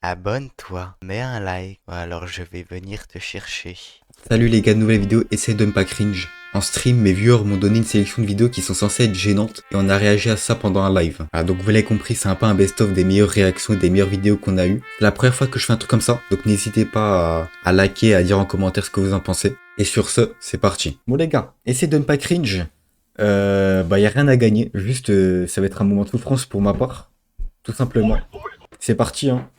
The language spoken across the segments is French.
abonne-toi, mets un like, ou alors je vais venir te chercher. Salut les gars, nouvelle vidéo, essaye de ne pas cringe. En stream, mes viewers m'ont donné une sélection de vidéos qui sont censées être gênantes et on a réagi à ça pendant un live. Ah, donc vous l'avez compris, c'est un peu un best-of des meilleures réactions et des meilleures vidéos qu'on a eues. C'est la première fois que je fais un truc comme ça, donc n'hésitez pas à liker, à dire en commentaire ce que vous en pensez. Et sur ce, c'est parti. Bon les gars, essayez de ne pas cringe. Y a rien à gagner, juste ça va être un moment de souffrance pour ma part. Tout simplement. C'est parti hein.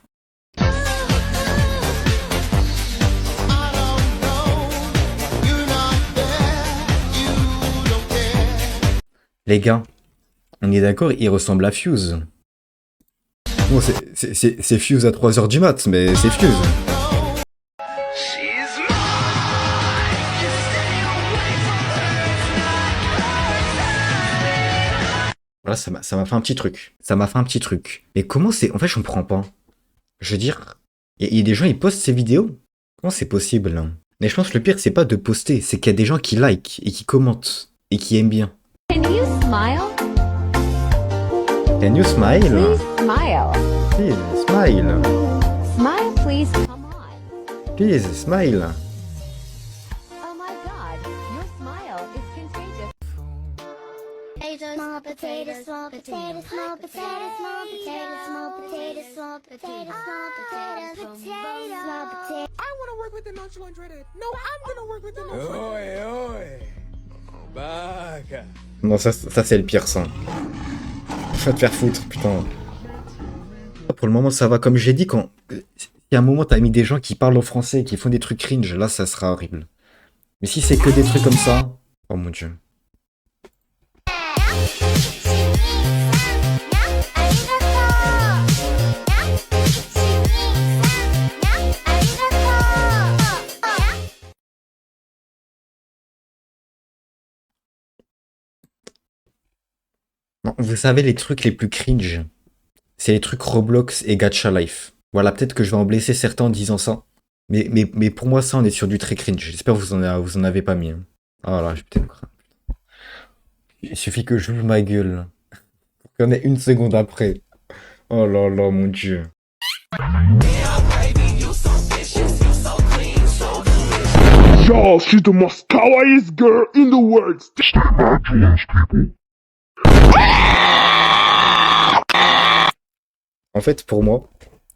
Les gars, on est d'accord, il ressemble à Fuse. Bon, c'est Fuse à 3h du mat, mais c'est Fuse. Voilà, ça m'a fait un petit truc. Ça m'a fait un petit truc. Mais comment c'est... En fait, je comprends pas. Je veux dire, il y a des gens, ils postent ces vidéos. Comment c'est possible hein? Mais je pense que le pire, c'est pas de poster, c'est qu'il y a des gens qui like et qui commentent et qui aiment bien. Can you smile? Can you smile? Please smile. Please smile. Smile, please. Come on. Please smile. Oh my God, your smile is contagious. Small potato, small potato, small potato, small potato, small potato, small potato, small potato, small potato. I want to work with the nonchalant dreaded. No, I'm gonna work with the nonchalant. Oi, Baca. Non, ça c'est le pire, ça. Va te faire foutre, putain. Pour le moment, ça va. Comme j'ai dit, quand... Il y a un moment, t'as mis des gens qui parlent en français et qui font des trucs cringe, là, ça sera horrible. Mais si c'est que des trucs comme ça... Oh mon dieu. Non, vous savez, les trucs les plus cringe, c'est les trucs Roblox et Gacha Life. Voilà, peut-être que je vais en blesser certains en disant ça. Mais pour moi, ça, on est sur du très cringe. J'espère que vous en avez pas mis. Hein. Ah là, putain. Il suffit que j'ouvre ma gueule. Pour qu'il y en ait une seconde après. Oh là là, mon dieu. Yo, she's the most kawaiiest girl in the world. En fait, pour moi,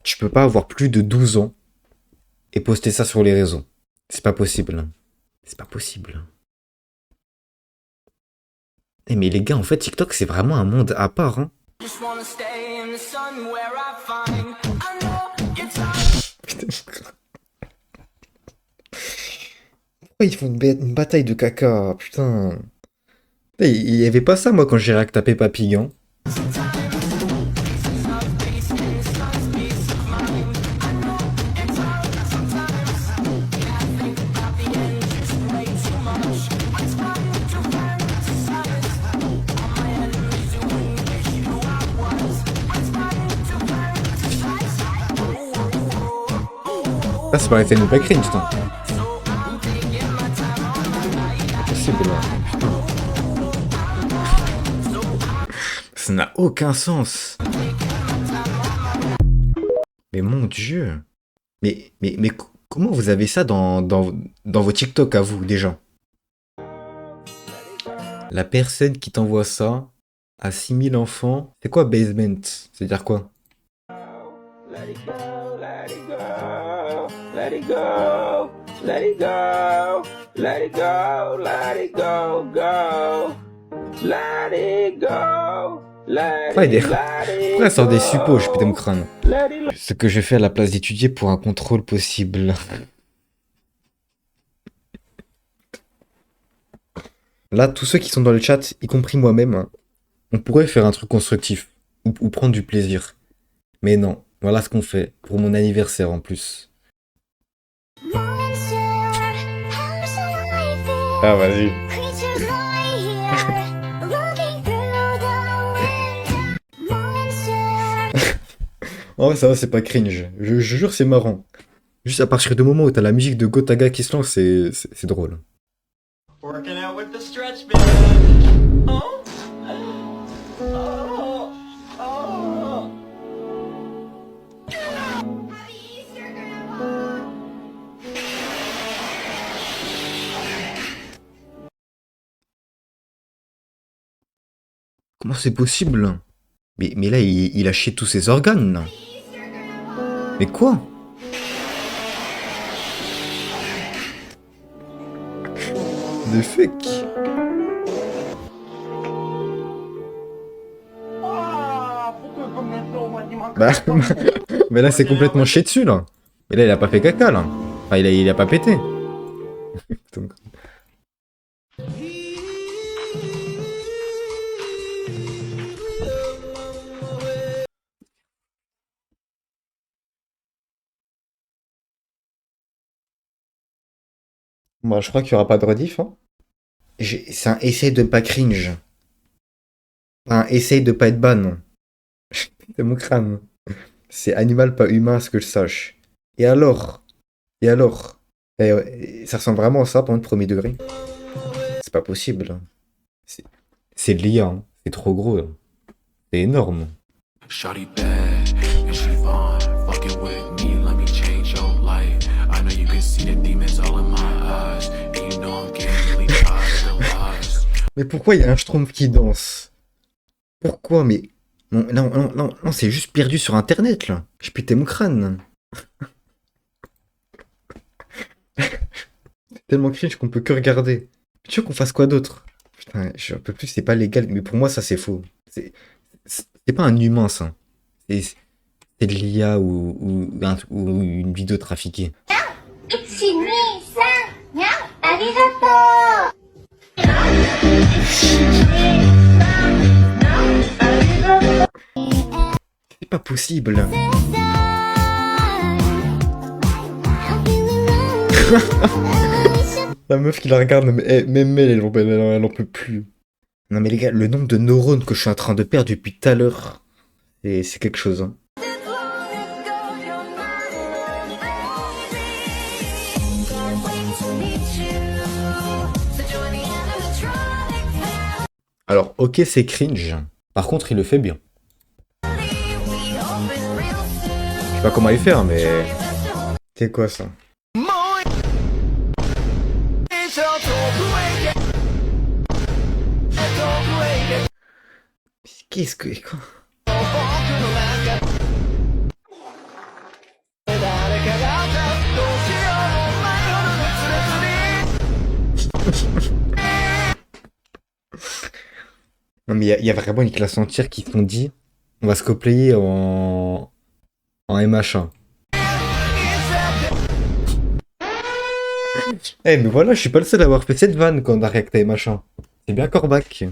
tu peux pas avoir plus de 12 ans et poster ça sur les réseaux. C'est pas possible. C'est pas possible. Eh mais les gars, en fait, TikTok, c'est vraiment un monde à part, hein. Pourquoi ils font une bataille de caca, putain. Il y avait pas ça, moi, quand j'ai tapé Papy, hein. Ça, c'est pas été nous pas cringe, putain. C'est possible, là. Ça n'a aucun sens. Mais mon dieu. Mais comment vous avez ça dans vos TikTok à vous, déjà? La personne qui t'envoie ça a 6000 enfants. C'est quoi basement? C'est-à-dire quoi? Let it go, let it go, let it go, let it go, let it go, let it go, go, let it go. Pourquoi elle sort des suppos, je pète mon crâne. Ce que je fais à la place d'étudier pour un contrôle possible. Là, tous ceux qui sont dans le chat, y compris moi-même, hein, on pourrait faire un truc constructif. Ou prendre du plaisir. Mais non, voilà ce qu'on fait. Pour mon anniversaire en plus. Ah, vas-y. Oh, ça va, c'est pas cringe. Je jure, c'est marrant. Juste à partir du moment où t'as la musique de Gotaga qui se lance, c'est drôle. Working out with the stretch band. Oh. Oh. Oh. Comment c'est possible? Mais là, il a chié tous ses organes, là. Mais quoi? Des fakes. Bah, mais là, c'est complètement chié dessus, là. Mais là, il a pas fait caca, là. Enfin, il a pas pété. Donc... Bon, je crois qu'il y aura pas de rediff, hein. C'est un essaye de pas cringe. Un essaye de pas être ban. C'est mon crâne. C'est animal, pas humain, à ce que je sache. Et alors? Et alors? Ça ressemble vraiment à ça pendant le premier degré? C'est pas possible. C'est de l'IA, hein. C'est trop gros. Hein. C'est énorme. Shawty bad, and she fine. Fucking with me, let me change your life. I know you can see the demons all in my eyes, and you know I'm getting really tired of the lies. Mais pourquoi il y a un Schtroumpf qui danse? Pourquoi? Mais... Non, c'est juste perdu sur internet, là. J'ai pété mon crâne. C'est tellement cringe qu'on peut que regarder. Tu veux qu'on fasse quoi d'autre? Putain, je peux plus, c'est pas légal. Mais pour moi, ça, c'est faux. C'est pas un humain, ça. C'est de l'IA ou une vidéo trafiquée. C'est pas possible. La meuf qui la regarde, même elle, elle en peut plus. Non mais les gars, le nombre de neurones que je suis en train de perdre depuis tout à l'heure, c'est quelque chose. Hein. Alors, ok, c'est cringe. Par contre, il le fait bien. Je sais pas comment il fait, mais... C'est quoi ça? Qu'est-ce que... Quoi? Non mais il y a vraiment une classe entière qui se sont dit on va se coplayer en MH1. Eh mais voilà, je suis pas le seul à avoir fait cette vanne quand on a réacté MH1. C'est bien Corbac.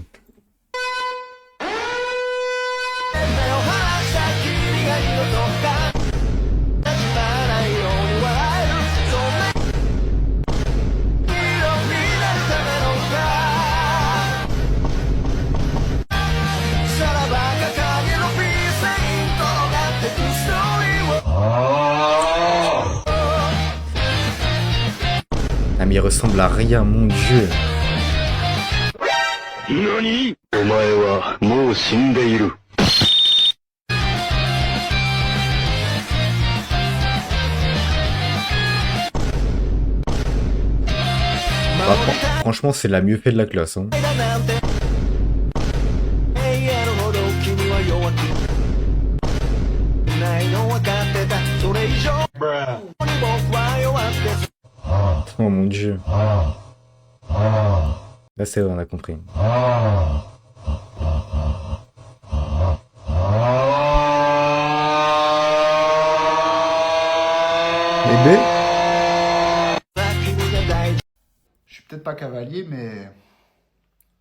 Ah mais il ressemble à rien, mon dieu. NANI?お前はもう死んでいる。Bah, franchement, c'est la mieux fait de la classe. Hein. Oh mon dieu. Là, c'est vrai, on a compris. Bébé? Je suis peut-être pas cavalier, mais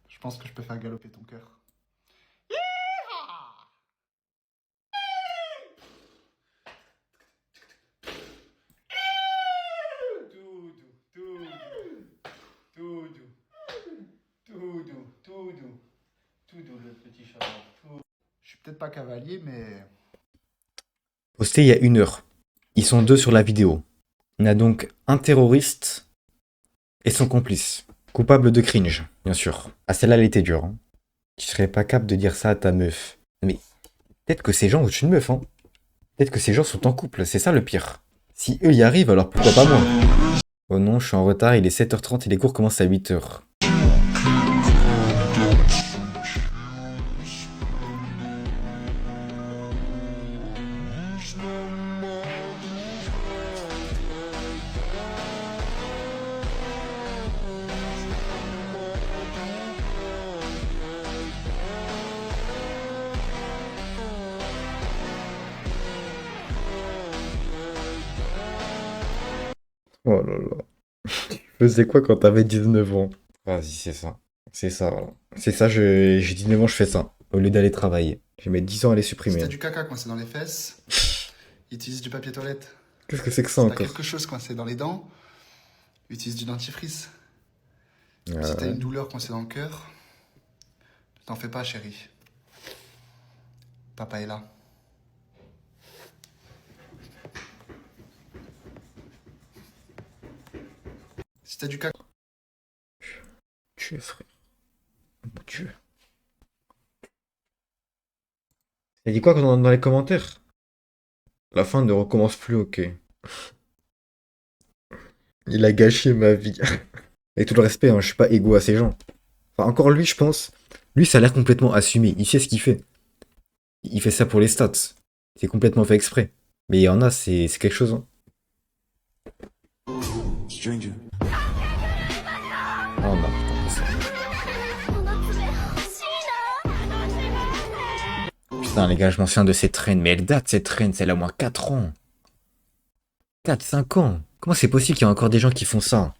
je pense que je peux faire galoper ton cœur. Toudou, le petit chaman. Je suis peut-être pas cavalier, mais... Posté il y a 1 heure. Ils sont 2 sur la vidéo. On a donc un terroriste et son complice. Coupable de cringe, bien sûr. Ah, celle-là, elle était dure. Hein. Tu serais pas capable de dire ça à ta meuf. Mais peut-être que ces gens ont une meuf, hein. Peut-être que ces gens sont en couple, c'est ça le pire. Si eux y arrivent, alors pourquoi pas moi? Oh non, je suis en retard, il est 7h30 et les cours commencent à 8h. Oh là là. Tu faisais quoi quand t'avais 19 ans? Vas-y, c'est ça. C'est ça, voilà. C'est ça, j'ai 19 ans, je fais ça. Au lieu d'aller travailler. Je vais mettre 10 ans à les Si supprimer. t'as du caca coincé dans les fesses, utilise du papier toilette. Qu'est-ce que c'est que ça Si t'as encore? quelque chose coincé dans les dents, utilise du dentifrice. Ah Si t'as ouais. une douleur coincée dans le cœur, t'en fais pas, chérie. Papa est là. Si t'as du caca... Dieu, frère. Mon Dieu. Il dit quoi dans les commentaires? La fin ne recommence plus, ok. Il a gâché ma vie. Avec tout le respect, hein, je suis pas égo à ces gens. Enfin, encore lui, je pense. Lui, ça a l'air complètement assumé. Il sait ce qu'il fait. Il fait ça pour les stats. C'est complètement fait exprès. Mais il y en a, c'est quelque chose. Hein. Stranger. Oh non, putain, ça. Putain, les gars, je m'en souviens de cette traîne. Mais elle date, cette traîne. C'est là au moins 4 ans. 4-5 ans. Comment c'est possible qu'il y ait encore des gens qui font ça?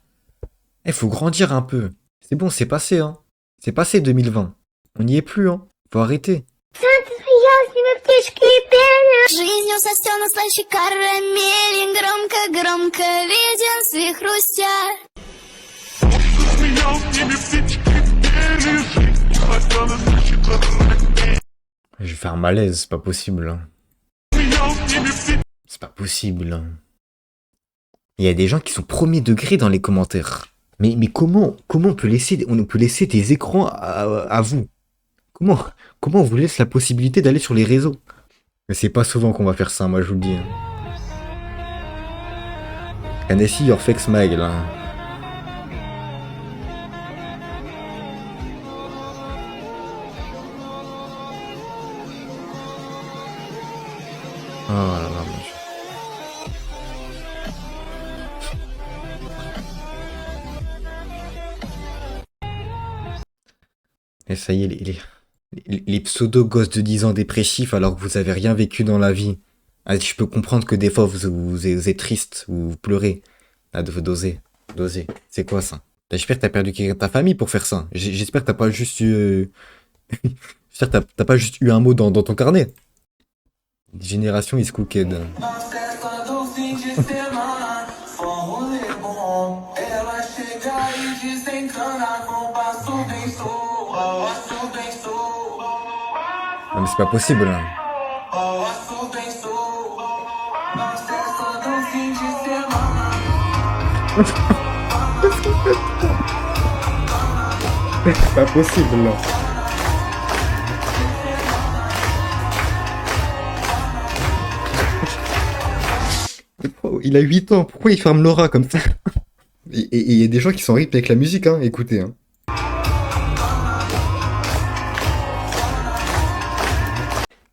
Eh, faut grandir un peu. C'est bon, c'est passé, hein. C'est passé 2020. On n'y est plus, hein. Faut arrêter. Жизнью со стен слаще карамели. Громко-громко леденцы хрустят. Je vais faire un malaise, c'est pas possible. Hein. C'est pas possible. Hein. Il y a des gens qui sont premier degré dans les commentaires. Mais comment on peut laisser des écrans à vous? Comment on vous laisse la possibilité d'aller sur les réseaux? Mais c'est pas souvent qu'on va faire ça, moi je vous le dis. Hein. And I see your fake smile. Hein. Oh là là, mon Dieu. Et ça y est, les pseudo-gosses de 10 ans dépressifs alors que vous avez rien vécu dans la vie. Ah, je peux comprendre que des fois vous êtes triste ou vous pleurez. Ah, doser. C'est quoi ça? J'espère que t'as perdu quelqu'un de ta famille pour faire ça. J'espère que t'as pas juste eu... J'espère que t'as pas juste eu un mot dans ton carnet. Génération is cooked. Non mais c'est pas possible hein. C'est pas possible là. Il a 8 ans, pourquoi il ferme Laura comme ça? Et il y a des gens qui sont en rythme avec la musique, hein, écoutez. Hein.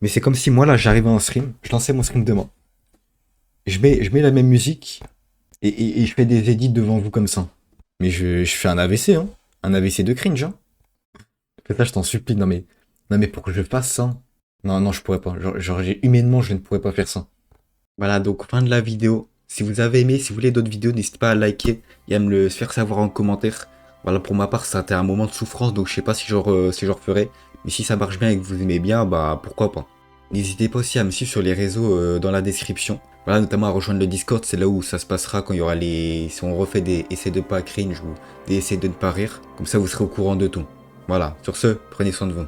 Mais c'est comme si moi là j'arrivais en stream, je lançais mon stream demain. Je mets la même musique et je fais des edits devant vous comme ça. Mais je fais un AVC, hein. Un AVC de cringe, hein. Fais ça, je t'en supplie. Non mais pour que je fasse ça. Non, je pourrais pas. Genre humainement, je ne pourrais pas faire ça. Voilà, donc fin de la vidéo. Si vous avez aimé, si vous voulez d'autres vidéos, n'hésitez pas à liker et à me le faire savoir en commentaire. Voilà, pour ma part, ça a été un moment de souffrance, donc je sais pas si je referai. Mais si ça marche bien et que vous aimez bien, bah pourquoi pas. N'hésitez pas aussi à me suivre sur les réseaux dans la description. Voilà, notamment à rejoindre le Discord, c'est là où ça se passera quand il y aura si on refait des essais de pas cringe ou des essais de ne pas rire. Comme ça, vous serez au courant de tout. Voilà, sur ce, prenez soin de vous.